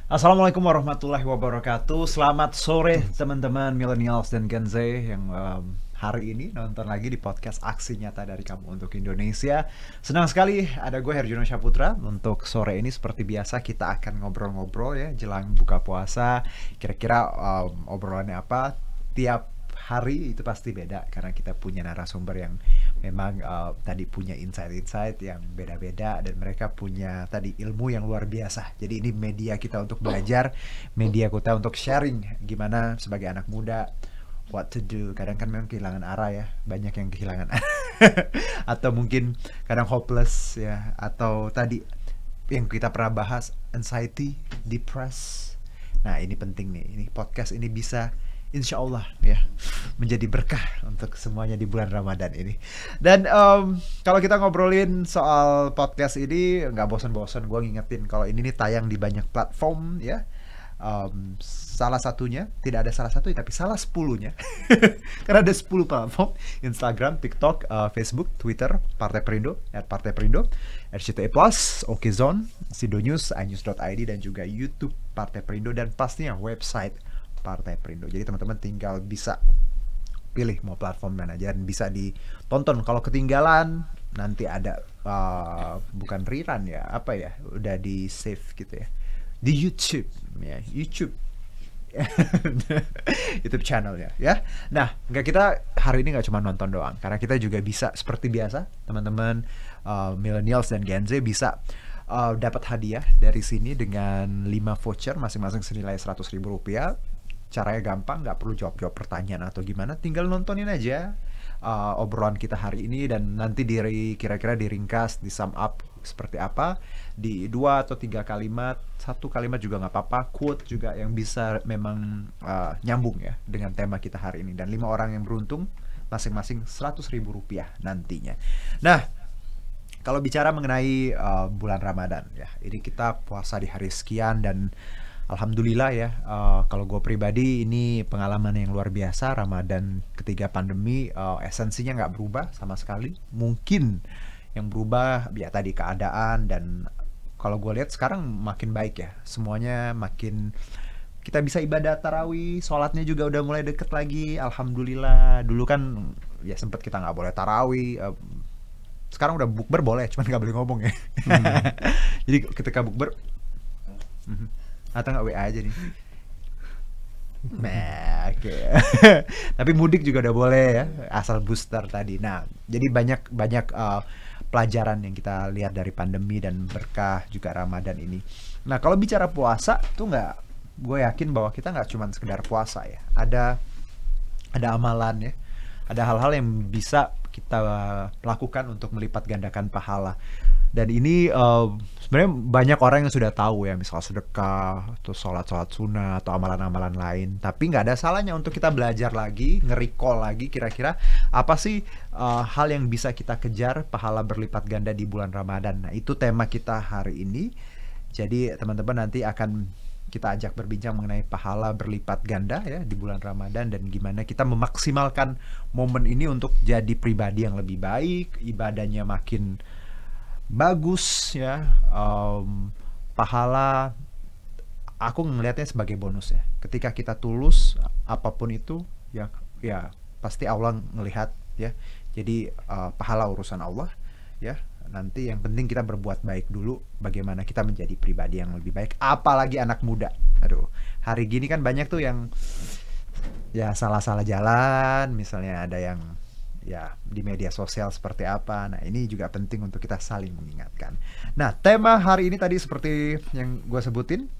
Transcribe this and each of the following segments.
Assalamualaikum warahmatullahi wabarakatuh. Selamat sore teman-teman millennials dan Gen Z yang hari ini nonton lagi di podcast Aksi Nyata dari Kamu untuk Indonesia. Senang sekali ada gue Herjuno Syaputra. Untuk sore ini seperti biasa kita akan ngobrol-ngobrol ya jelang buka puasa. Kira-kira obrolannya apa? Tiap hari itu pasti beda karena kita punya narasumber yang memang tadi punya insight-insight yang beda-beda dan mereka punya tadi ilmu yang luar biasa. Jadi ini media kita untuk belajar, media kita untuk sharing gimana sebagai anak muda what to do. Kadang kan memang kehilangan arah ya, banyak yang kehilangan atau mungkin kadang hopeless ya, atau tadi yang kita pernah bahas anxiety, depressed. Nah ini penting nih, ini podcast ini bisa insya Allah ya menjadi berkah untuk semuanya di bulan Ramadan ini. Dan kalau kita ngobrolin soal podcast ini nggak bosan-bosan gue ngingetin kalau ini nih tayang di banyak platform ya. Salah satunya, tidak ada salah satu tapi salah 10-nya karena ada 10 platform: Instagram, TikTok, Facebook, Twitter, Partai Perindo, @partai-perindo, RCTI Plus, Okezone, Sido News, iNews.id, dan juga YouTube Partai Perindo, dan pastinya website Partai Perindo. Jadi teman-teman tinggal bisa pilih mau platform mana aja dan bisa ditonton. Kalau ketinggalan nanti ada bukan rerun ya, apa ya, udah di save gitu ya di YouTube ya, YouTube YouTube channelnya ya. Nah, kita hari ini nggak cuma nonton doang, karena kita juga bisa seperti biasa teman-teman millennials dan Gen Z bisa dapat hadiah dari sini dengan 5 voucher masing-masing senilai Rp100.000. Caranya gampang, nggak perlu jawab-jawab pertanyaan atau gimana, tinggal nontonin aja obrolan kita hari ini dan nanti kira-kira diringkas, di sum up seperti apa di 2 atau 3 kalimat, 1 kalimat juga nggak apa-apa, quote juga yang bisa memang nyambung ya dengan tema kita hari ini, dan 5 orang yang beruntung masing-masing Rp100.000 nantinya. Nah, kalau bicara mengenai bulan Ramadan ya, ini kita puasa di hari sekian dan alhamdulillah ya, kalau gue pribadi ini pengalaman yang luar biasa. Ramadan ketiga pandemi, esensinya nggak berubah sama sekali. Mungkin yang berubah ya tadi keadaan, dan kalau gue lihat sekarang makin baik ya. Semuanya makin, kita bisa ibadah tarawih, sholatnya juga udah mulai deket lagi. Alhamdulillah. Dulu kan ya sempet kita nggak boleh tarawih. Sekarang udah bukber boleh, cuman nggak boleh ngomong ya. Jadi ketika bukber atau nggak WA aja nih. Nah, okay. Tapi mudik juga udah boleh ya, asal booster tadi. Nah, jadi banyak pelajaran yang kita lihat dari pandemi dan berkah juga Ramadan ini. Nah, kalau bicara puasa tuh gue yakin bahwa kita nggak cuma sekedar puasa ya. Ada amalan ya. Ada hal-hal yang bisa kita lakukan untuk melipat gandakan pahala. Dan ini sebenarnya banyak orang yang sudah tahu ya, misal sedekah, atau sholat sunnah, atau amalan-amalan lain. Tapi nggak ada salahnya untuk kita belajar lagi, nge-recall lagi kira-kira apa sih hal yang bisa kita kejar pahala berlipat ganda di bulan Ramadan. Nah, itu tema kita hari ini. Jadi teman-teman nanti akan kita ajak berbincang mengenai pahala berlipat ganda ya di bulan Ramadan, dan gimana kita memaksimalkan momen ini untuk jadi pribadi yang lebih baik, ibadahnya makin bagus ya. Pahala aku ngelihatnya sebagai bonus ya. Ketika kita tulus apapun itu ya pasti Allah ngelihat ya. Jadi pahala urusan Allah ya. Nanti yang penting kita berbuat baik dulu, bagaimana kita menjadi pribadi yang lebih baik, apalagi anak muda. Aduh, hari gini kan banyak tuh yang ya salah-salah jalan, misalnya ada yang ya di media sosial seperti apa. Nah, ini juga penting untuk kita saling mengingatkan. Nah, tema hari ini tadi seperti yang gue sebutin,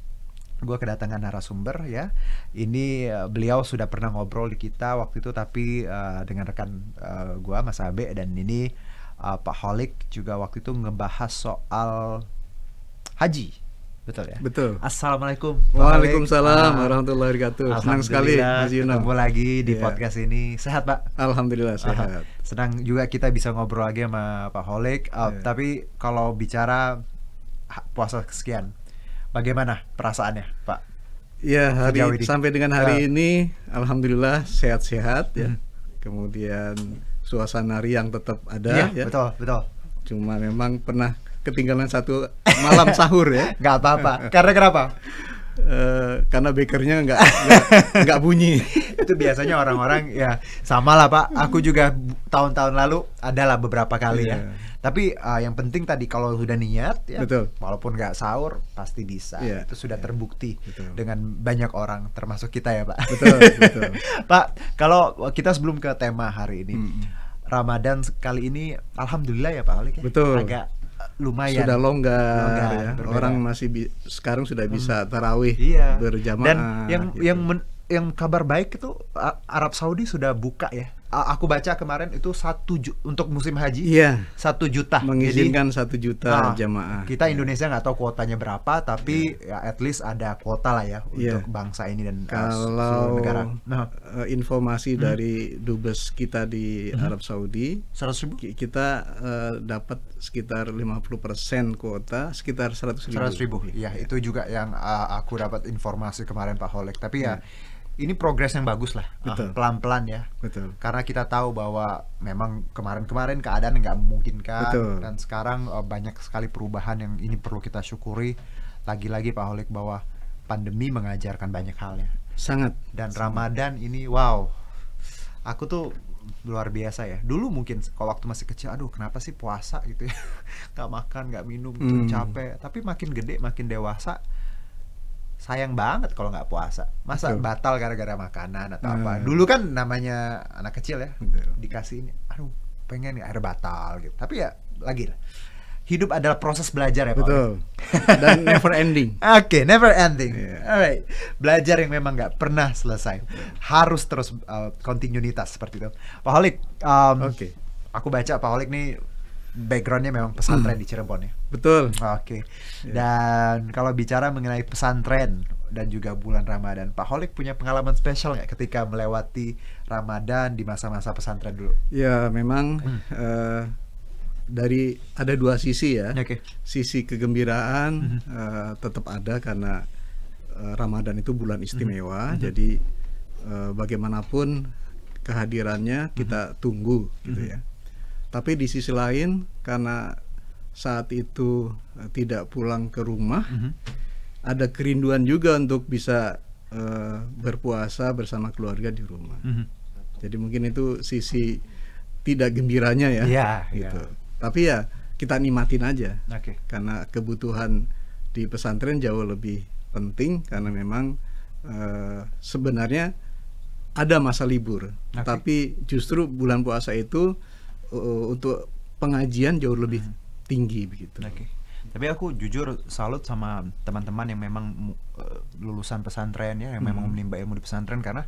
gue kedatangan narasumber ya. Ini beliau sudah pernah ngobrol di kita waktu itu, tapi dengan rekan gue Mas Abe, dan ini Pak Holik juga waktu itu ngebahas soal haji. Betul ya? Betul. Assalamualaikum. Waalaikumsalam warahmatullahi wabarakatuh. Senang sekali Mas Yuno ketemu lagi di podcast ini. Sehat, Pak? Alhamdulillah sehat. Senang juga kita bisa ngobrol lagi sama Pak Holik. Tapi kalau bicara puasa kesekian, bagaimana perasaannya, Pak? Ya, sampai dengan hari ini alhamdulillah sehat-sehat ya. Kemudian suasana riang tetap ada ya. Betul. Cuma memang pernah ketinggalan satu malam sahur ya. Gak apa-apa. Karena kenapa? karena bekernya nggak bunyi. Itu biasanya orang-orang ya sama lah Pak. Aku juga tahun-tahun lalu adalah beberapa kali ya. Tapi yang penting tadi kalau sudah niat ya, betul. Walaupun nggak sahur pasti bisa. Itu sudah terbukti dengan banyak orang termasuk kita ya Pak. Betul, betul. Pak, kalau kita sebelum ke tema hari ini, Ramadan kali ini alhamdulillah ya Pak Holik ya. Betul. Agak lumayan sudah longgar ya. Berbeda. Orang masih sekarang sudah bisa tarawih berjamaah. Dan yang kabar baik itu Arab Saudi sudah buka ya. Aku baca kemarin itu untuk musim haji 1 juta mengizinkan. Jadi 1 juta jamaah. Kita Indonesia nggak tahu kuotanya berapa, tapi ya at least ada kuota lah ya untuk bangsa ini dan seluruh negara. Informasi dari dubes kita di Arab Saudi, 100.000 kita dapat sekitar 50% kuota, sekitar 100.000. Ya, itu juga yang aku dapat informasi kemarin Pak Holik. Tapi ya ini progres yang bagus lah, pelan-pelan ya. Betul. Karena kita tahu bahwa memang kemarin-kemarin keadaan nggak memungkinkan. Betul. Dan sekarang banyak sekali perubahan yang ini perlu kita syukuri. Lagi-lagi Pak Holik bahwa pandemi mengajarkan banyak hal ya. Sangat. Dan Ramadan ini wow, aku tuh luar biasa ya. Dulu mungkin kalau waktu masih kecil, aduh kenapa sih puasa gitu ya, nggak makan, nggak minum, capek. Tapi makin gede, makin dewasa, sayang banget kalau nggak puasa. Masa batal gara-gara makanan atau apa. Dulu kan namanya anak kecil ya, dikasih ini, aduh pengen ya, akhirnya batal gitu. Tapi ya lagi lah, hidup adalah proses belajar ya Pak. Betul. Dan never ending. Oke, never ending. Alright, belajar yang memang nggak pernah selesai. Harus terus kontinuitas seperti itu. Pak Holik, aku baca Pak Holik nih backgroundnya memang pesantren di Cirebon ya. Betul. Oke. Dan kalau bicara mengenai pesantren dan juga bulan Ramadan, Pak Holik punya pengalaman spesial nggak ketika melewati Ramadan di masa-masa pesantren dulu? Ya memang ada 2 sisi ya. Sisi kegembiraan tetap ada karena Ramadan itu bulan istimewa. Jadi bagaimanapun kehadirannya kita tunggu gitu ya. Tapi di sisi lain karena saat itu tidak pulang ke rumah, ada kerinduan juga untuk bisa berpuasa bersama keluarga di rumah. Jadi mungkin itu sisi tidak gembiranya ya. Gitu. Tapi ya kita nikmatin aja. Karena kebutuhan di pesantren jauh lebih penting karena memang sebenarnya ada masa libur. Tapi justru bulan puasa itu untuk pengajian jauh lebih tinggi begitu. Tapi aku jujur salut sama teman-teman yang memang lulusan pesantren ya, yang memang menimba ilmu di pesantren karena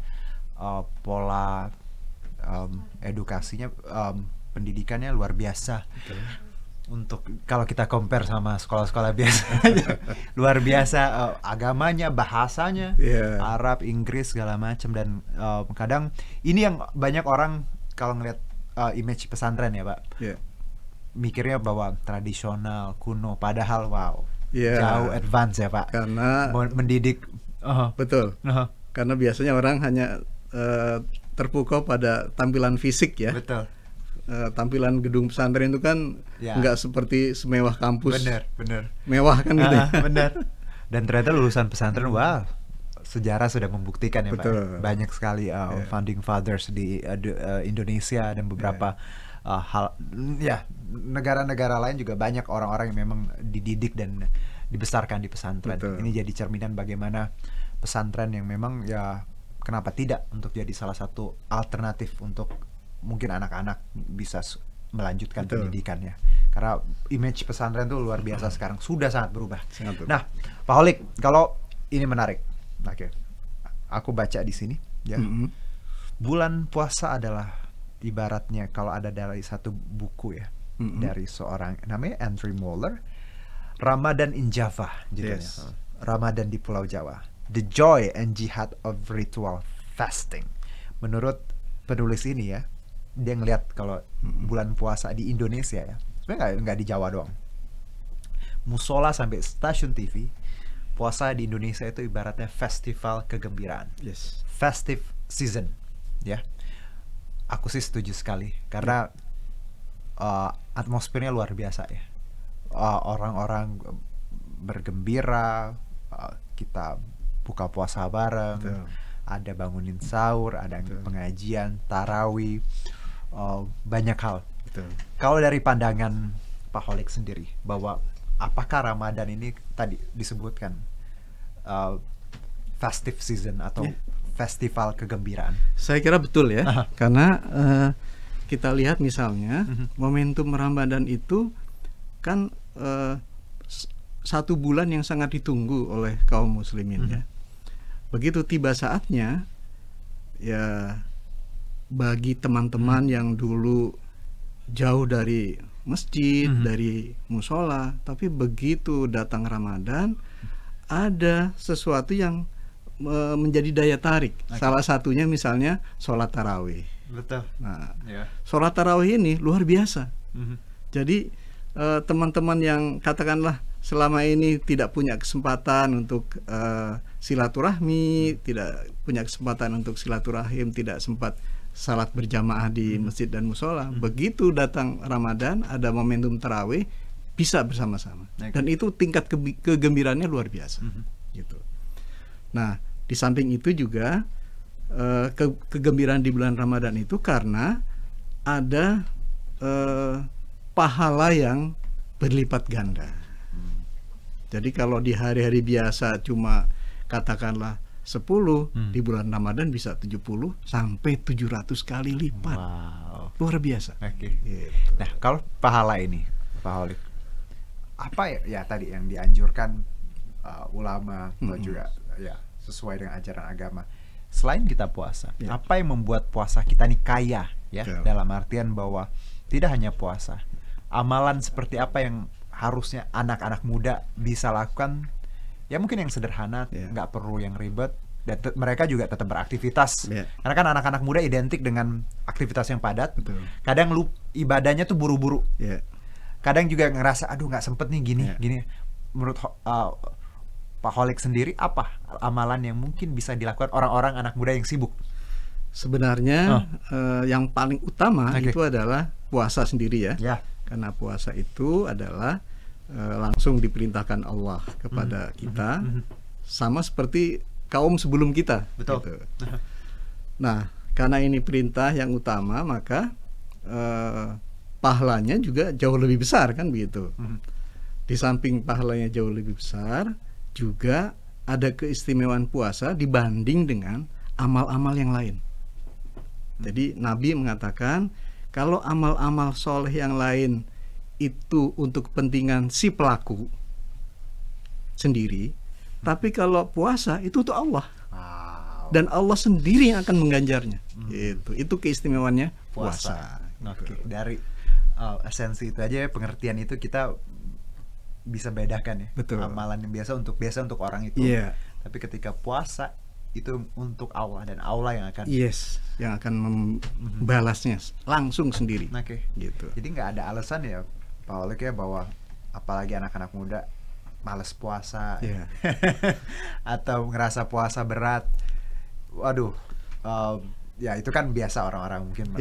pola edukasinya, pendidikannya luar biasa. Untuk kalau kita compare sama sekolah-sekolah biasa, luar biasa agamanya, bahasanya, Arab, Inggris segala macam. Dan kadang ini yang banyak orang kalau ngeliat image pesantren ya Pak, mikirnya bahwa tradisional, kuno, padahal jauh advance ya Pak, karena mendidik. Betul. Karena biasanya orang hanya terpukau pada tampilan fisik ya. Betul. Tampilan gedung pesantren itu kan nggak seperti semewah kampus. Bener. Mewah kan gitu. Bener. Dan ternyata lulusan pesantren, sejarah sudah membuktikan ya Pak. Banyak sekali founding fathers di Indonesia dan beberapa hal ya, negara-negara lain juga banyak orang-orang yang memang dididik dan dibesarkan di pesantren. Ini jadi cerminan bagaimana pesantren yang memang ya kenapa tidak untuk jadi salah satu alternatif untuk mungkin anak-anak bisa melanjutkan pendidikannya. Karena image pesantren itu luar biasa sekarang, sudah sangat berubah. Nah, Pak Holik, kalau ini menarik. Aku baca di sini ya. Bulan puasa adalah ibaratnya kalau ada dari satu buku ya, dari seorang namanya Andrew Moeller, Ramadan in Java judulnya. Ramadan di Pulau Jawa, The Joy and Jihad of Ritual Fasting. Menurut penulis ini ya, dia ngelihat kalau bulan puasa di Indonesia ya, sebenarnya nggak di Jawa doang, musola sampai stasiun TV, puasa di Indonesia itu ibaratnya festival kegembiraan. Festive season ya. Aku sih setuju sekali karena atmosfernya luar biasa ya. Orang-orang bergembira, kita buka puasa bareng, betul, ada bangunin sahur, ada betul, pengajian, tarawih, banyak hal. Betul. Kalau dari pandangan Pak Holik sendiri, bahwa apakah Ramadan ini tadi disebutkan festive season atau festival kegembiraan? Saya kira betul ya, karena kita lihat misalnya momentum Ramadan itu kan 1 bulan yang sangat ditunggu oleh kaum muslimin ya. Begitu tiba saatnya, ya bagi teman-teman yang dulu jauh dari masjid, dari musola, tapi begitu datang Ramadan, ada sesuatu yang menjadi daya tarik. Salah satunya misalnya sholat tarawih. Betul. Nah, sholat tarawih ini luar biasa. Jadi teman-teman yang katakanlah selama ini tidak punya kesempatan untuk silaturahmi, tidak punya kesempatan untuk silaturahim, tidak sempat salat berjamaah di masjid dan musola, begitu datang Ramadan, ada momentum tarawih, bisa bersama-sama. Dan itu tingkat kegembiraannya luar biasa. Gitu. Nah, di samping itu juga kegembiraan di bulan Ramadan itu karena ada pahala yang berlipat ganda. Jadi kalau di hari-hari biasa cuma katakanlah 10, di bulan Ramadan bisa 70 sampai 700 kali lipat. Wow. Luar biasa. Gitu. Nah, kalau pahala ini, Pak Holik, apa ya tadi yang dianjurkan ulama juga ya sesuai dengan ajaran agama. Selain kita puasa, apa yang membuat puasa kita nih kaya ya? Dalam artian bahwa tidak hanya puasa, amalan seperti apa yang harusnya anak-anak muda bisa lakukan, ya mungkin yang sederhana, nggak perlu yang ribet, dan mereka juga tetap beraktivitas. Karena kan anak-anak muda identik dengan aktivitas yang padat. Betul. Kadang ibadahnya tuh buru-buru. Kadang juga ngerasa aduh nggak sempet nih gini. Menurut Pak Holik sendiri, apa amalan yang mungkin bisa dilakukan orang-orang anak muda yang sibuk? Sebenarnya yang paling utama itu adalah puasa sendiri ya. Karena puasa itu adalah langsung diperintahkan Allah kepada kita, sama seperti kaum sebelum kita. Betul. Gitu. Nah, karena ini perintah yang utama, maka pahalanya juga jauh lebih besar kan begitu. Di samping pahalanya jauh lebih besar, juga ada keistimewaan puasa dibanding dengan amal-amal yang lain. Jadi Nabi mengatakan kalau amal-amal soleh yang lain itu untuk kepentingan si pelaku sendiri, tapi kalau puasa itu untuk Allah. Dan Allah sendiri yang akan mengganjarnya. Itu keistimewaannya puasa. Oke. Dari esensi itu aja, pengertian itu kita bisa bedakan ya. Betul. Amalan yang biasa untuk orang itu. Tapi ketika puasa itu untuk Allah, dan Allah yang akan yang akan membalasnya langsung sendiri. Gitu. Jadi nggak ada alasan ya Pak Holik ya, bahwa apalagi anak-anak muda males puasa atau ngerasa puasa berat. Waduh, ya itu kan biasa orang-orang mungkin.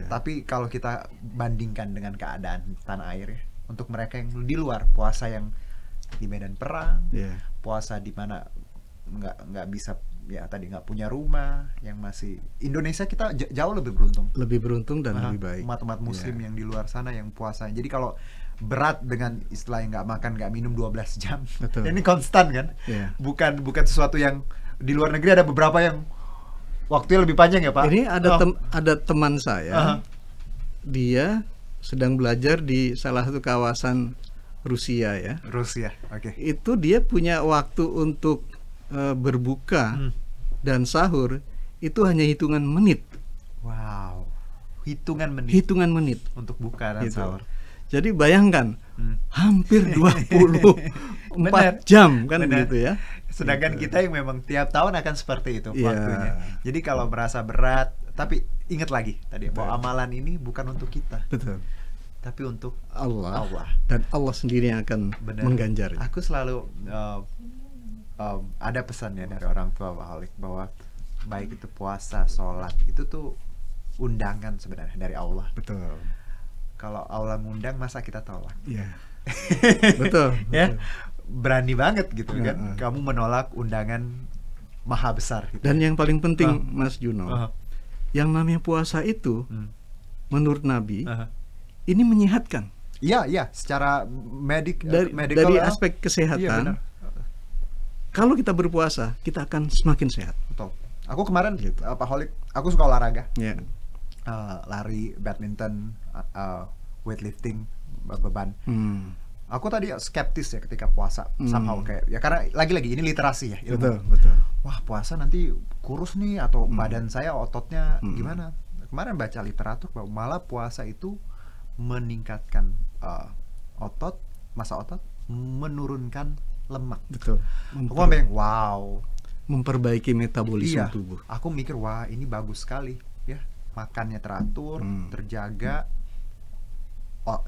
Tapi kalau kita bandingkan dengan keadaan tanah air ya, untuk mereka yang di luar, puasa yang di medan perang, puasa di mana nggak bisa, ya tadi nggak punya rumah, yang masih Indonesia, kita jauh lebih beruntung dan lebih baik umat-umat muslim yang di luar sana yang puasa. Jadi kalau berat dengan istilah yang nggak makan nggak minum 12 jam, ini konstan kan, bukan sesuatu yang di luar negeri. Ada beberapa yang waktunya lebih panjang ya Pak. Ini ada teman saya, dia sedang belajar di salah satu kawasan Rusia ya. Itu dia punya waktu untuk berbuka dan sahur itu hanya hitungan menit. Wow, hitungan menit untuk buka dan sahur. Jadi bayangkan, hampir 24 jam kan begitu ya. Sedangkan kita yang memang tiap tahun akan seperti itu waktunya. Jadi kalau merasa berat, tapi ingat lagi tadi bahwa amalan ini bukan untuk kita. Tapi untuk Allah. Dan Allah sendiri yang akan mengganjar. Aku selalu ada pesannya dari orang tua Pak Holik, bahwa baik itu puasa, sholat, itu tuh undangan sebenarnya dari Allah. Betul. Kalau Allah ngundang, masa kita tolak? Betul. Ya, berani banget gitu kan. Kamu menolak undangan maha besar gitu. Dan yang paling penting Mas Juno, yang namanya puasa itu menurut Nabi ini menyehatkan. Iya, secara dari aspek kesehatan. Iya, kalau kita berpuasa, kita akan semakin sehat. Betul. Aku kemarin Pak Holik, aku suka olahraga. Lari, badminton, weightlifting, beban. Aku tadi skeptis ya ketika puasa, somehow kayak ya karena lagi-lagi ini literasi ya, ilmu. Betul. Wah, puasa nanti kurus nih atau badan saya ototnya gimana? Kemarin baca literatur bahwa malah puasa itu meningkatkan massa otot, menurunkan lemak. Betul. Aku sampai wow, memperbaiki metabolisme tubuh. Aku mikir wah ini bagus sekali ya, makannya teratur, terjaga.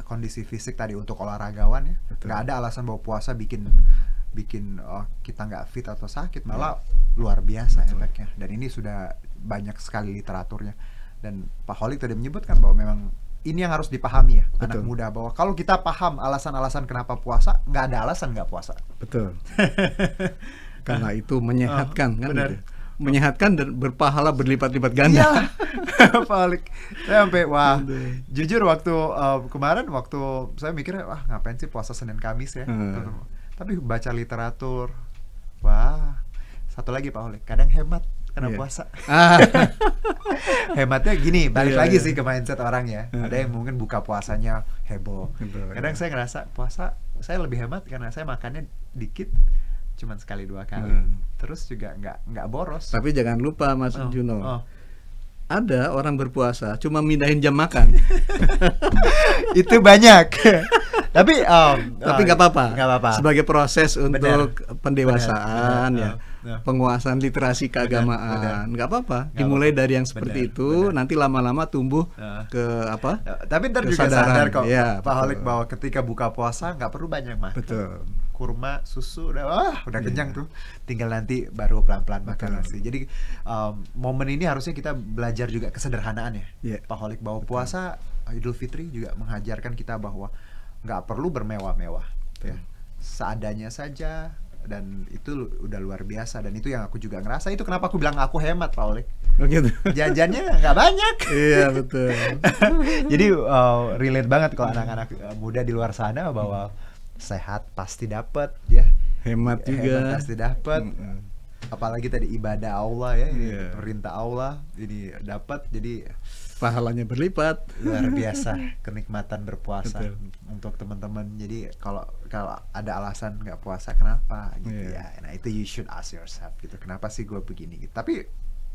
Kondisi fisik tadi untuk olahragawan ya, nggak ada alasan bahwa puasa bikin kita nggak fit atau sakit, malah luar biasa efeknya. Dan ini sudah banyak sekali literaturnya. Dan Pak Holik tadi menyebutkan bahwa memang ini yang harus dipahami ya, anak muda, bahwa kalau kita paham alasan-alasan kenapa puasa, nggak ada alasan nggak puasa. Betul. Karena itu menyehatkan kan. Benar. Gitu. Menyehatkan dan berpahala berlipat-lipat ganda. Iya. Pak Holik, saya sampai wah. Jujur waktu kemarin waktu saya mikir wah ngapain sih puasa Senin Kamis ya. Tapi baca literatur, wah. Satu lagi Pak Holik, kadang hemat karena puasa. Hematnya gini, balik lagi sih ke mindset orang ya. Ada yang mungkin buka puasanya heboh. Kadang saya ngerasa puasa saya lebih hemat karena saya makannya dikit, cuman sekali 2 kali. Terus juga nggak boros. Tapi jangan lupa Mas Juno, ada orang berpuasa cuma mindahin jam makan. Itu banyak. Tapi nggak apa-apa. Sebagai proses untuk pendewasaan penguasaan literasi keagamaan, nggak apa-apa. Dimulai dari yang seperti itu, nanti lama-lama tumbuh ke apa? Tapi ntar juga sadar kok, Pak Holik, bahwa ketika buka puasa nggak perlu banyak makan. Betul. Kurma, susu, udah kenyang tuh. Tinggal nanti baru pelan-pelan makan nasi. Jadi momen ini harusnya kita belajar juga kesederhanaan ya, Pak Holik, bahwa puasa Idul Fitri juga mengajarkan kita bahwa nggak perlu bermewah-mewah, ya. Seadanya saja. Dan itu udah luar biasa, dan itu yang aku juga ngerasa. Itu kenapa aku bilang aku hemat, Pak Holik. Begitu. Jajannya nggak banyak. Iya, betul. Jadi relate banget kalau anak-anak muda di luar sana bahwa sehat pasti dapat ya, hemat juga hemat pasti dapat. Apalagi tadi ibadah Allah ya, ini perintah Allah ini dapat, jadi pahalanya berlipat. Luar biasa kenikmatan berpuasa. Betul. Untuk teman-teman. Jadi kalau ada alasan nggak puasa kenapa gitu ya, nah itu you should ask yourself gitu, kenapa sih gue begini gitu. Tapi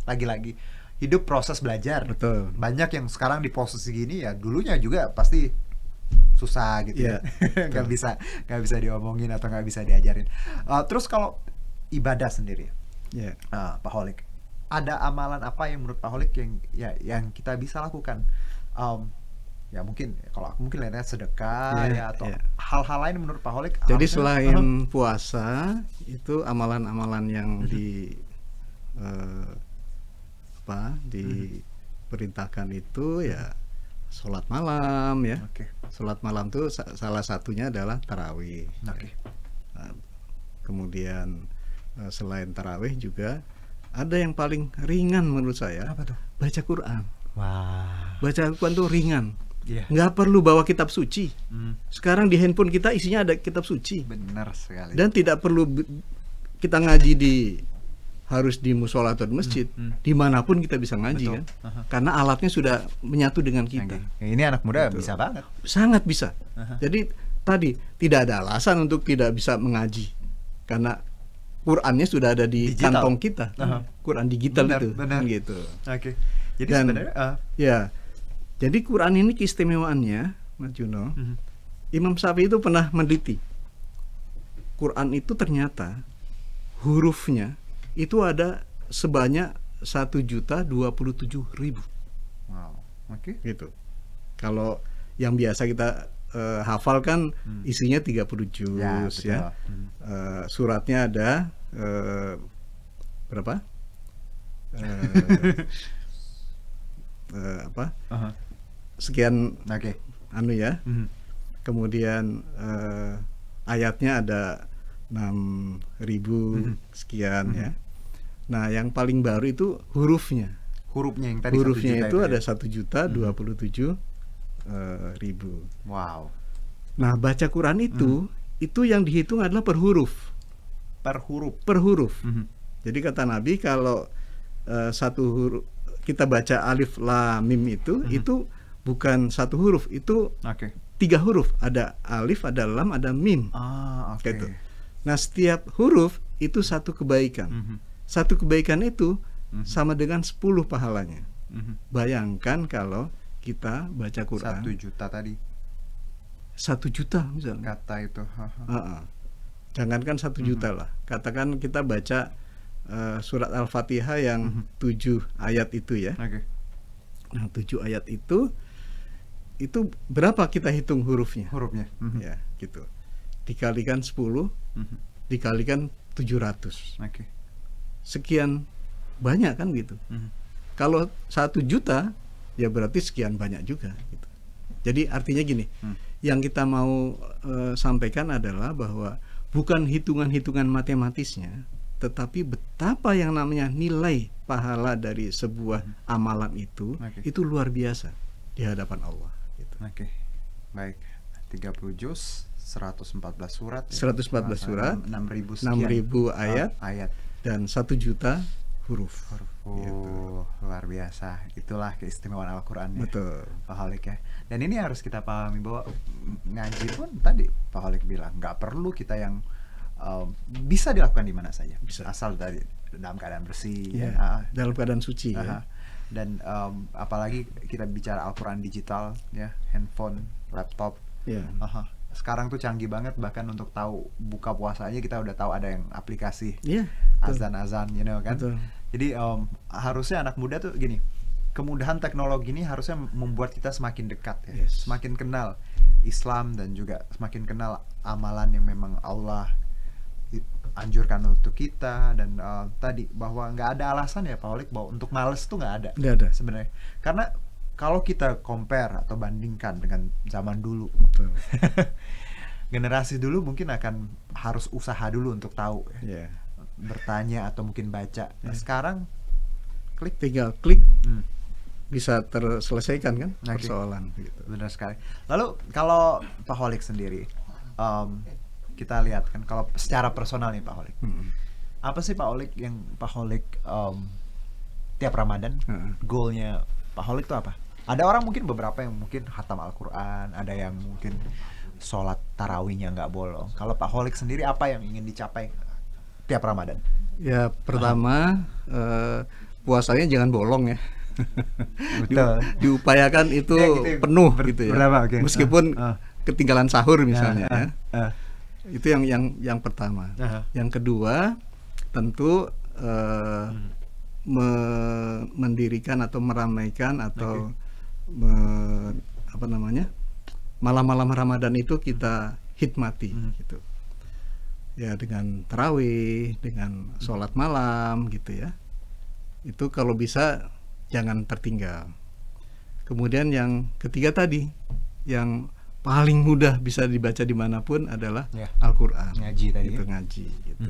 lagi-lagi hidup proses belajar. Betul. Banyak yang sekarang di posisi gini ya dulunya juga pasti susah gitu ya. nggak bisa diomongin atau nggak bisa diajarin. Terus kalau ibadah sendiri, Pak Holik, ada amalan apa yang menurut Pak Holik yang kita bisa lakukan? Ya mungkin kalau aku mungkin lihatnya sedekah atau hal-hal lain menurut Pak Holik. Jadi selain puasa itu amalan-amalan yang diperintahkan itu ya sholat malam ya. Sholat malam itu salah satunya adalah tarawih. Kemudian selain tarawih juga ada yang paling ringan menurut saya. Apa tuh? Baca Quran. Wah. Baca Quran tuh ringan. Nggak perlu bawa kitab suci. Sekarang di handphone kita isinya ada kitab suci. Benar sekali. Dan tidak perlu kita ngaji harus di musola atau di masjid. Dimanapun kita bisa ngaji. Betul. Kan. Karena alatnya sudah menyatu dengan kita. Ini anak muda bisa banget. Sangat bisa. Jadi tadi tidak ada alasan untuk tidak bisa mengaji. Karena Qurannya sudah ada di kantong kita. Quran digital itu. Benar. Gitu. Jadi dan, sebenarnya jadi Quran ini keistimewaannya, Mas Juno, Imam Syafi'i itu pernah meneliti. Quran itu ternyata hurufnya itu ada sebanyak 1.027.000. Wow. Gitu. Kalau yang biasa kita hafal kan isinya 30 juz ya. Suratnya ada berapa? Sekian anu ya. Kemudian ayatnya ada 6.000 sekian ya. Nah, yang paling baru itu hurufnya. Hurufnya yang tadi hurufnya itu ada 1.027.000. Wow. Nah, baca Quran itu yang dihitung adalah per huruf. Per huruf. Per huruf. Jadi kata Nabi, kalau satu huruf kita baca alif lam mim itu bukan satu huruf, itu 3 huruf. Ada alif, ada lam, ada mim. Gitu. Nah, setiap huruf itu satu kebaikan. Satu kebaikan itu sama dengan 10 pahalanya. Bayangkan kalau kita baca Quran 1 juta tadi. 1 juta misalnya. Kata itu. Jangankan 1 juta lah. Katakan kita baca surat Al-Fatihah yang 7 ayat itu ya. Nah, 7 ayat itu berapa kita hitung hurufnya? Hurufnya. Ya, gitu. Dikalikan 10, dikalikan 700. Sekian banyak kan gitu. Kalau 1 juta ya berarti sekian banyak juga gitu. Jadi artinya gini, yang kita mau sampaikan adalah bahwa bukan hitungan-hitungan matematisnya, tetapi betapa yang namanya nilai pahala dari sebuah amalan itu luar biasa di hadapan Allah gitu. Baik. 30 juz, 114 surat. 114 surat, 6.000 ayat dan 1 juta huruf. Gitu. Luar biasa. Itulah keistimewaan Al-Quran ya. Betul, Pak Holik ya. Dan ini harus kita pahami bahwa ngaji pun tadi Pak Holik bilang nggak perlu kita yang bisa dilakukan di mana saja. Bisa. Asal dalam keadaan bersih. Dalam keadaan suci. Dan apalagi kita bicara Al-Quran digital ya, handphone, laptop. Sekarang tuh canggih banget, bahkan untuk tahu buka puasa aja kita udah tahu ada yang aplikasi azan-azan, kan. Betul. Jadi harusnya anak muda tuh gini, kemudahan teknologi ini harusnya membuat kita semakin dekat ya, semakin kenal Islam dan juga semakin kenal amalan yang memang Allah anjurkan untuk kita. Dan tadi bahwa nggak ada alasan ya Pak Holik bahwa untuk males tuh nggak ada sebenarnya, karena kalau kita compare atau bandingkan dengan zaman dulu, generasi dulu mungkin akan harus usaha dulu untuk tahu bertanya atau mungkin baca. Nah, sekarang tinggal klik bisa terselesaikan kan persoalan gitu. Benar sekali. Lalu kalau Pak Holik sendiri, kita lihat kan kalau secara personal nih Pak Holik, apa sih Pak Holik yang Pak Holik tiap Ramadan goalnya Pak Holik itu apa? Ada orang mungkin beberapa yang mungkin khatam Al-Quran, ada yang mungkin sholat tarawihnya nggak bolong. Kalau Pak Holik sendiri apa yang ingin dicapai tiap Ramadan? Ya pertama puasanya jangan bolong ya. Betul. Diupayakan itu penuh gitu ya. Meskipun ketinggalan sahur misalnya ya. Itu yang pertama. Yang kedua tentu mendirikan atau meramaikan atau malam-malam Ramadan itu kita hikmati gitu ya, dengan tarawih, dengan sholat malam gitu ya. Itu kalau bisa jangan tertinggal. Kemudian yang ketiga tadi, yang paling mudah bisa dibaca dimanapun adalah Al-Quran. Ngaji tadi itu ngaji gitu.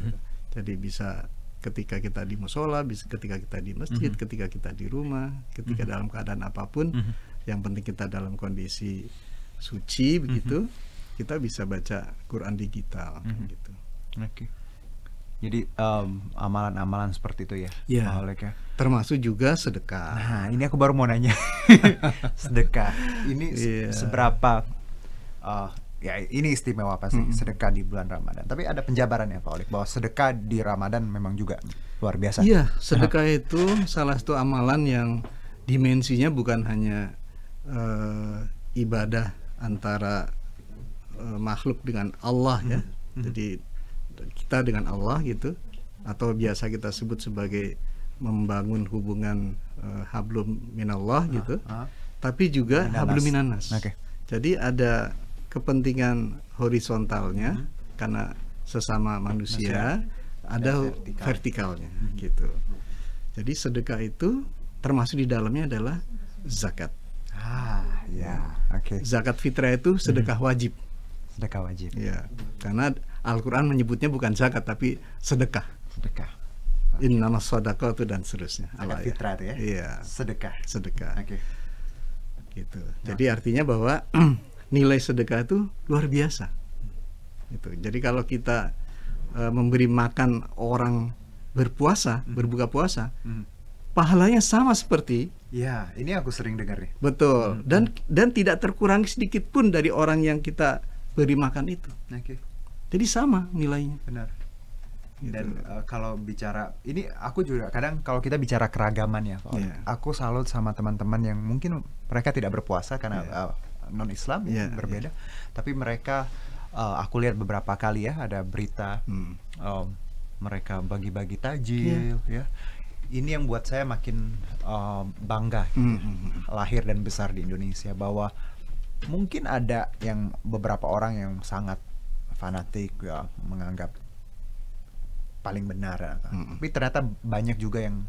Jadi bisa ketika kita di musola, ketika kita di masjid, ketika kita di rumah, ketika dalam keadaan apapun, yang penting kita dalam kondisi suci begitu, kita bisa baca Quran digital gitu. Jadi amalan-amalan seperti itu ya, Pak Holik ya. Termasuk juga sedekah. Nah, ini aku baru mau nanya. Sedekah ini seberapa ya ini istimewa apa sih sedekah di bulan Ramadan? Tapi ada penjabaran ya Pak Holik bahwa sedekah di Ramadan memang juga luar biasa. Iya, sedekah itu salah satu amalan yang dimensinya bukan hanya ibadah antara makhluk dengan Allah ya. Jadi kita dengan Allah gitu, atau biasa kita sebut sebagai membangun hubungan hablum minallah gitu. Tapi juga hablum minannas. Jadi ada kepentingan horizontalnya karena sesama manusia, ada vertikalnya gitu. Jadi sedekah itu termasuk di dalamnya adalah zakat. Zakat fitrah itu sedekah wajib. Sedekah wajib. Ya, karena Al-Quran menyebutnya bukan zakat tapi sedekah. innamas shadaqatu dan seterusnya. Zakat fitrah itu ya? Iya. Sedekah. Oke. Gitu. Jadi artinya bahwa nilai sedekah itu luar biasa. Gitu. Jadi kalau kita memberi makan orang berpuasa, berbuka puasa, pahalanya sama seperti. Ya, ini aku sering dengar nih. Betul. Dan tidak terkurangi sedikit pun dari orang yang kita beri makan itu. Jadi sama nilainya. Benar. Gitu. Dan kalau bicara ini, aku juga kadang kalau kita bicara keragaman ya, aku salut sama teman-teman yang mungkin mereka tidak berpuasa karena non Islam berbeda, tapi mereka aku lihat beberapa kali ya ada berita mereka bagi-bagi tajil ya. Ini yang buat saya makin bangga gitu, lahir dan besar di Indonesia, bahwa mungkin ada yang beberapa orang yang sangat fanatik ya, menganggap paling benar, tapi ternyata banyak juga yang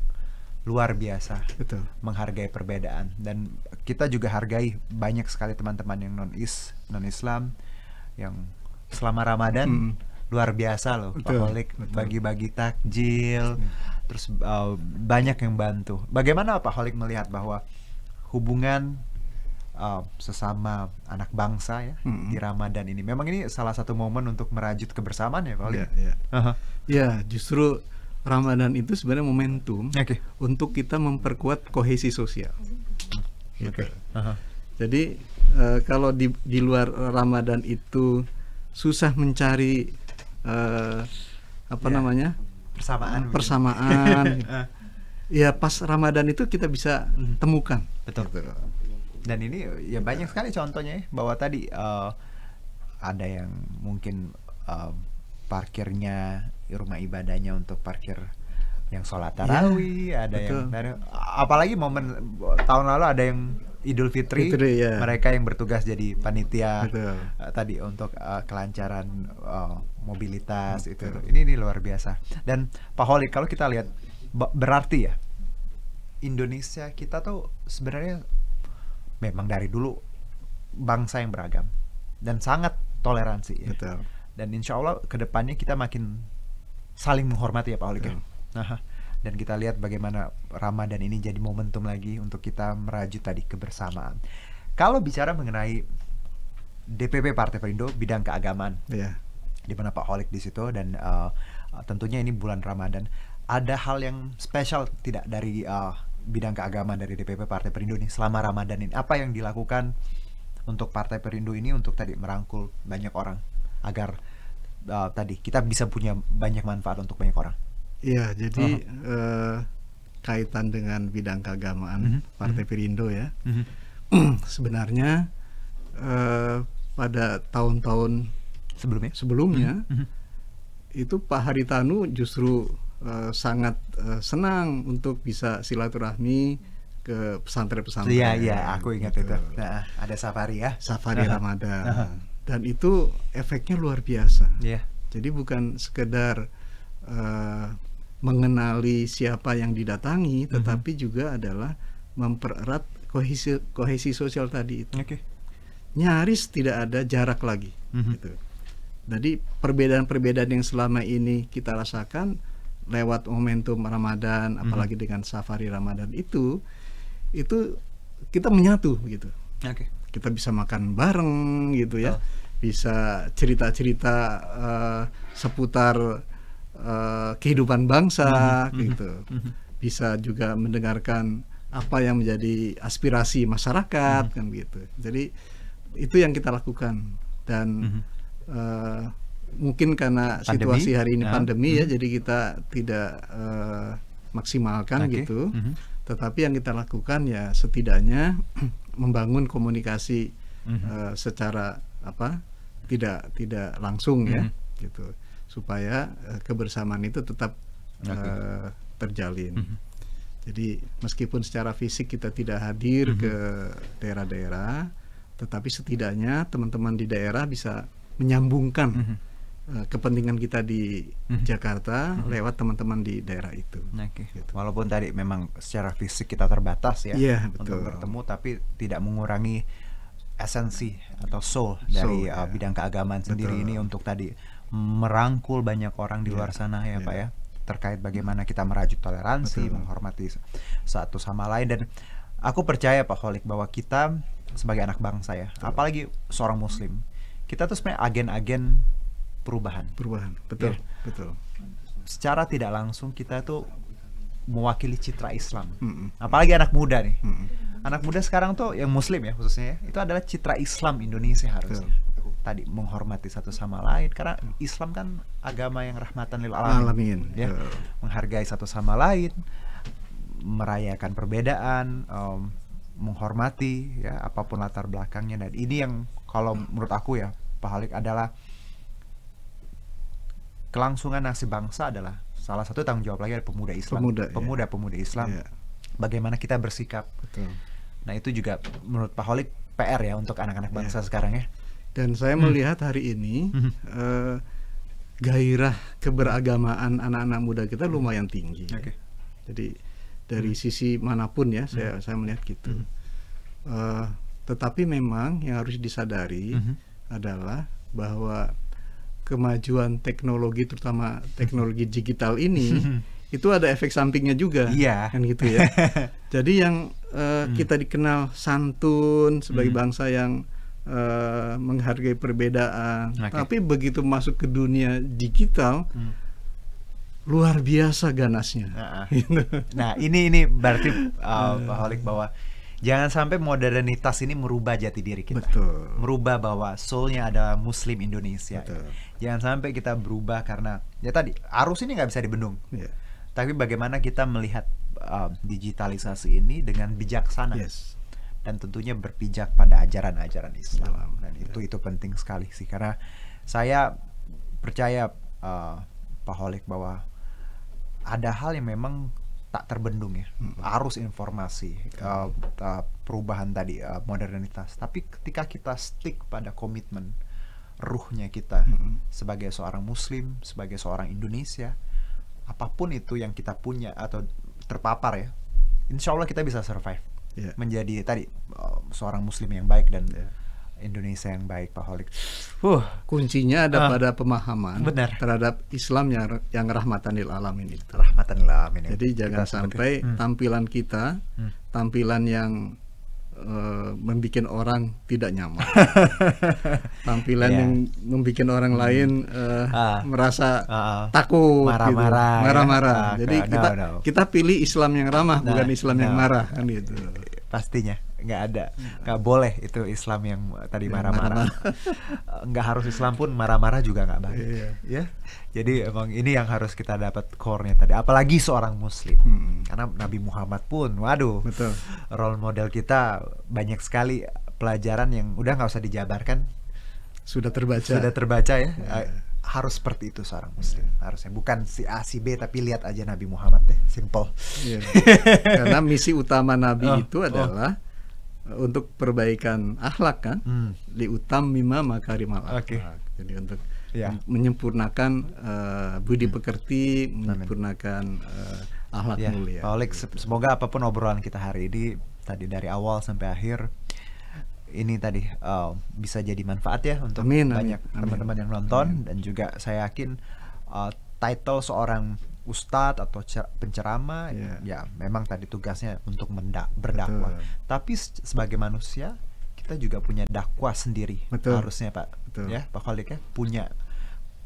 luar biasa. Betul. Menghargai perbedaan, dan kita juga hargai banyak sekali teman-teman yang non Islam yang selama Ramadan luar biasa loh, Pak Holik, bagi-bagi takjil, terus banyak yang bantu. Bagaimana Pak Holik melihat bahwa hubungan sesama anak bangsa ya di Ramadan ini? Memang ini salah satu momen untuk merajut kebersamaan ya Pak Holik? Ya, justru Ramadan itu sebenarnya momentum untuk kita memperkuat kohesi sosial. Gitu. Jadi kalau di luar Ramadan itu susah mencari namanya persamaan. Ya pas Ramadan itu kita bisa temukan. Betul. Gitu. Dan ini ya banyak sekali contohnya ya, bahwa tadi ada yang mungkin parkirnya rumah ibadahnya untuk parkir yang sholat tarawih, ada yang apalagi momen tahun lalu ada yang Idul Fitri mereka yang bertugas jadi panitia tadi untuk kelancaran mobilitas itu. Ini luar biasa. Dan Pak Holik, kalau kita lihat berarti ya Indonesia kita tuh sebenarnya memang dari dulu bangsa yang beragam dan sangat toleransi ya. Dan insya Allah kedepannya kita makin saling menghormati ya Pak Holik ya. Dan kita lihat bagaimana Ramadan ini jadi momentum lagi untuk kita merajut tadi kebersamaan. Kalau bicara mengenai DPP Partai Perindo bidang keagamaan, di mana Pak Holik di situ, dan tentunya ini bulan Ramadan, ada hal yang spesial tidak dari bidang keagamaan dari DPP Partai Perindo nih selama Ramadan ini? Apa yang dilakukan untuk Partai Perindo ini untuk tadi merangkul banyak orang agar tadi kita bisa punya banyak manfaat untuk banyak orang? Iya, jadi kaitan dengan bidang keagamaan Partai Perindo ya. Sebenarnya pada tahun-tahun sebelumnya itu Pak Haritanu justru sangat senang untuk bisa silaturahmi ke pesantren-pesantren. Iya, aku ingat itu. Nah, ada safari ya. Safari Ramadan. Dan itu efeknya luar biasa. Jadi bukan sekedar mengenali siapa yang didatangi, tetapi juga adalah mempererat kohesi sosial tadi itu. Nyaris tidak ada jarak lagi. Gitu. Jadi perbedaan-perbedaan yang selama ini kita rasakan lewat momentum Ramadan, apalagi dengan safari Ramadan itu kita menyatu gitu. Kita bisa makan bareng gitu ya, bisa cerita-cerita seputar kehidupan bangsa gitu. Bisa juga mendengarkan apa yang menjadi aspirasi masyarakat kan gitu. Jadi itu yang kita lakukan, dan mungkin karena situasi hari ini pandemi ya, jadi kita tidak maksimalkan gitu. Tetapi yang kita lakukan ya setidaknya membangun komunikasi secara tidak langsung ya gitu, supaya kebersamaan itu tetap terjalin. Jadi meskipun secara fisik kita tidak hadir ke daerah-daerah, tetapi setidaknya teman-teman di daerah bisa menyambungkan kepentingan kita di Jakarta lewat teman-teman di daerah itu. Gitu. Walaupun tadi memang secara fisik kita terbatas ya untuk bertemu, tapi tidak mengurangi esensi atau soul dari bidang keagamaan sendiri ini untuk tadi merangkul banyak orang di luar sana ya Pak ya. terkait bagaimana kita merajut toleransi, menghormati satu sama lain. Dan aku percaya Pak Kholik bahwa kita sebagai anak bangsa ya, apalagi seorang muslim, kita tuh sebenarnya agen-agen perubahan. Betul, ya. betul. Secara tidak langsung kita tuh mewakili citra Islam. Apalagi anak muda nih. Anak muda sekarang tuh yang muslim ya khususnya ya, itu adalah citra Islam Indonesia harusnya. Tadi menghormati satu sama lain, karena Islam kan agama yang rahmatan lil alamin. Ya. Menghargai satu sama lain, merayakan perbedaan, menghormati ya apapun latar belakangnya. Dan ini yang kalau menurut aku ya Pak Kholik adalah kelangsungan nasib bangsa, adalah salah satu tanggung jawab lagi dari pemuda Islam, pemuda Islam. Bagaimana kita bersikap. Nah itu juga menurut Pak Kholik PR ya untuk anak-anak bangsa sekarang ya. Dan saya melihat hari ini gairah keberagamaan anak-anak muda kita lumayan tinggi. Jadi dari sisi manapun ya saya melihat gitu. Tetapi memang yang harus disadari adalah bahwa kemajuan teknologi, terutama teknologi digital ini, itu ada efek sampingnya juga, kan gitu ya. Jadi yang kita dikenal santun sebagai bangsa yang menghargai perbedaan, tapi begitu masuk ke dunia digital, luar biasa ganasnya. Nah ini berarti Pak Kholik bahwa jangan sampai modernitas ini merubah jati diri kita. Merubah bahwa soulnya adalah Muslim Indonesia. Jangan sampai kita berubah karena ya tadi arus ini nggak bisa dibendung. Tapi bagaimana kita melihat digitalisasi ini dengan bijaksana. Dan tentunya berpijak pada ajaran-ajaran Islam. Dan itu penting sekali sih, karena saya percaya Pak Kholik bahwa ada hal yang memang tak terbendung ya, arus informasi, perubahan tadi, modernitas. Tapi ketika kita stick pada komitmen ruhnya kita sebagai seorang Muslim, sebagai seorang Indonesia, apapun itu yang kita punya atau terpapar ya, insya Allah kita bisa survive, menjadi tadi seorang Muslim yang baik dan Indonesia yang baik, Pak Kholik. Kuncinya ada pada pemahaman terhadap Islam yang rahmatan lil alamin itu. Rahmatan lil alamin. Jadi jangan sampai tampilan kita, tampilan yang membuat orang tidak nyaman, tampilan yang membuat orang lain merasa takut, marah-marah. Jadi kita pilih Islam yang ramah, bukan Islam yang marah, kan gitu. Pastinya nggak boleh itu Islam yang tadi marah-marah. Nggak harus Islam pun marah-marah juga nggak baik. Ya, jadi emang ini yang harus kita dapat core-nya tadi. Apalagi seorang Muslim, karena Nabi Muhammad pun, waduh, role model kita banyak sekali pelajaran yang udah nggak usah dijabarkan, sudah terbaca ya. Harus seperti itu seorang Muslim, harusnya bukan si A si B, tapi lihat aja Nabi Muhammad deh, simple. Karena misi utama Nabi itu adalah untuk perbaikan akhlak kan, liutam mima makarimal akhlak. Jadi untuk menyempurnakan budi pekerti, menyempurnakan akhlak mulia. Pak Kholik, semoga apapun obrolan kita hari ini tadi dari awal sampai akhir ini tadi bisa jadi manfaat ya untuk banyak teman-teman yang nonton. Dan juga saya yakin title seorang ustadz atau penceramah ya memang tadi tugasnya untuk berdakwah, tapi sebagai manusia kita juga punya dakwah sendiri. Harusnya Pak ya Pak Kholik ya, punya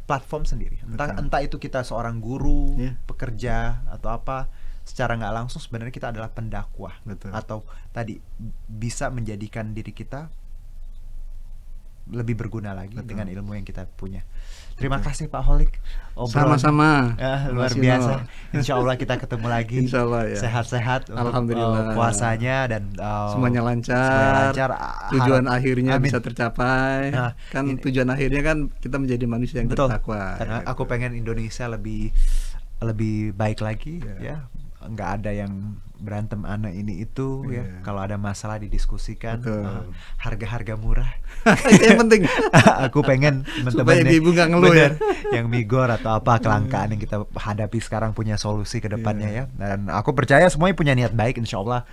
platform sendiri, entah itu kita seorang guru, pekerja atau apa. Secara nggak langsung sebenarnya kita adalah pendakwah, atau tadi bisa menjadikan diri kita lebih berguna lagi dengan ilmu yang kita punya. Terima kasih Pak Kholik. Sama-sama. Luar biasa. Insya Allah kita ketemu lagi. Insya Allah ya. Sehat-sehat. Alhamdulillah. Puasanya dan semuanya lancar. Tujuan akhirnya bisa tercapai. Kan tujuan akhirnya kan kita menjadi manusia yang bertakwa. Karena aku pengen Indonesia lebih baik lagi ya. Nggak ada yang berantem anak ini itu ya. Kalau ada masalah didiskusikan, harga-harga murah. Itu yang penting. Aku pengen teman-teman ibu nggak ngeluh ya, yang migor atau apa kelangkaan yang kita hadapi sekarang punya solusi ke depannya ya. Dan aku percaya semuanya punya niat baik, insya Allah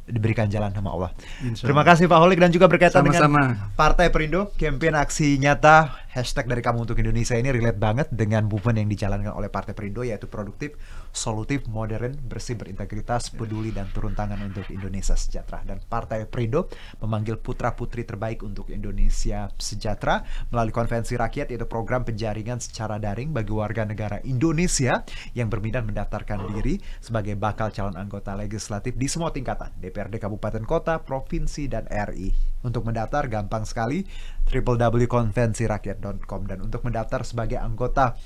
diberikan jalan sama Allah. Terima kasih Pak Kholik, dan juga berkaitan dengan Partai Perindo, Campaign Aksi Nyata hashtag dari Kamu Untuk Indonesia ini relate banget dengan movement yang dijalankan oleh Partai Perindo, yaitu produktif, solutif, modern, bersih, berintegritas, peduli, dan turun tangan untuk Indonesia sejahtera. Dan Partai Perindo memanggil putra-putri terbaik untuk Indonesia sejahtera melalui konvensi rakyat, yaitu program penjaringan secara daring bagi warga negara Indonesia yang berminat mendaftarkan diri sebagai bakal calon anggota legislatif di semua tingkatan, DPRD Kabupaten Kota, Provinsi, dan RI. Untuk mendaftar gampang sekali, www.konvensirakyat.com. Dan untuk mendaftar sebagai anggota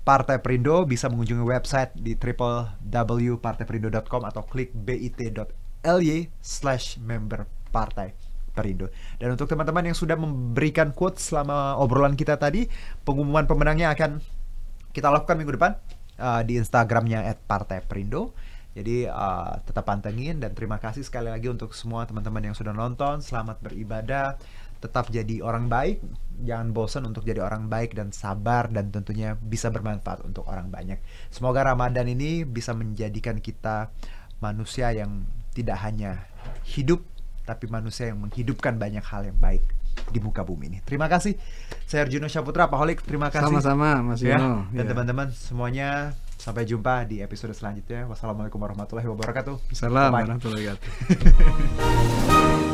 Partai Perindo bisa mengunjungi website di www.partaiperindo.com atau klik bit.ly/member Partai Perindo. Dan untuk teman-teman yang sudah memberikan quote selama obrolan kita tadi, pengumuman pemenangnya akan kita lakukan minggu depan di Instagramnya @partaiperindo. Jadi tetap pantengin, dan terima kasih sekali lagi untuk semua teman-teman yang sudah nonton. Selamat beribadah, tetap jadi orang baik, jangan bosan untuk jadi orang baik, dan sabar, dan tentunya bisa bermanfaat untuk orang banyak. Semoga Ramadan ini bisa menjadikan kita manusia yang tidak hanya hidup, tapi manusia yang menghidupkan banyak hal yang baik di muka bumi ini. Terima kasih. Saya Arjuno Syaputra, Paholic. Terima kasih. Sama-sama, Mas Yuno. Dan teman-teman semuanya, sampai jumpa di episode selanjutnya. Wassalamualaikum warahmatullahi wabarakatuh. Assalamualaikum warahmatullahi wabarakatuh.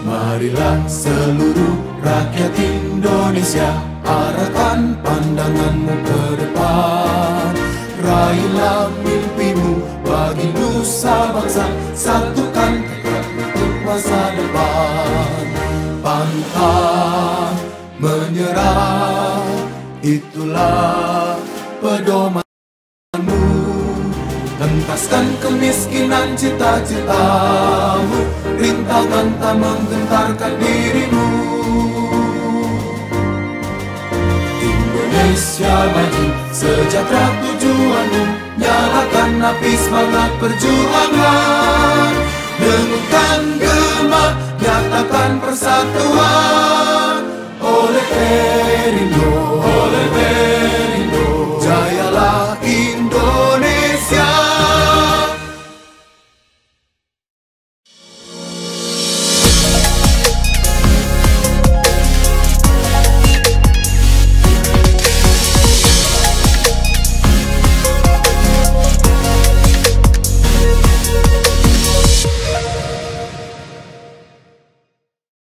Marilah seluruh rakyat Indonesia, arahkan pandanganmu ke depan. Raihlah mimpimu bagi nusa bangsa, satukan tekad untuk masa depan. Pantang menyerah, itulah pedoman. Entaskan kemiskinan cita-citamu, rintangan tak menggentarkan dirimu. Indonesia maju, sejahtera tujuanmu, nyalakan api semangat perjuangan. Dengungkan gema, nyatakan persatuan oleh Perindo.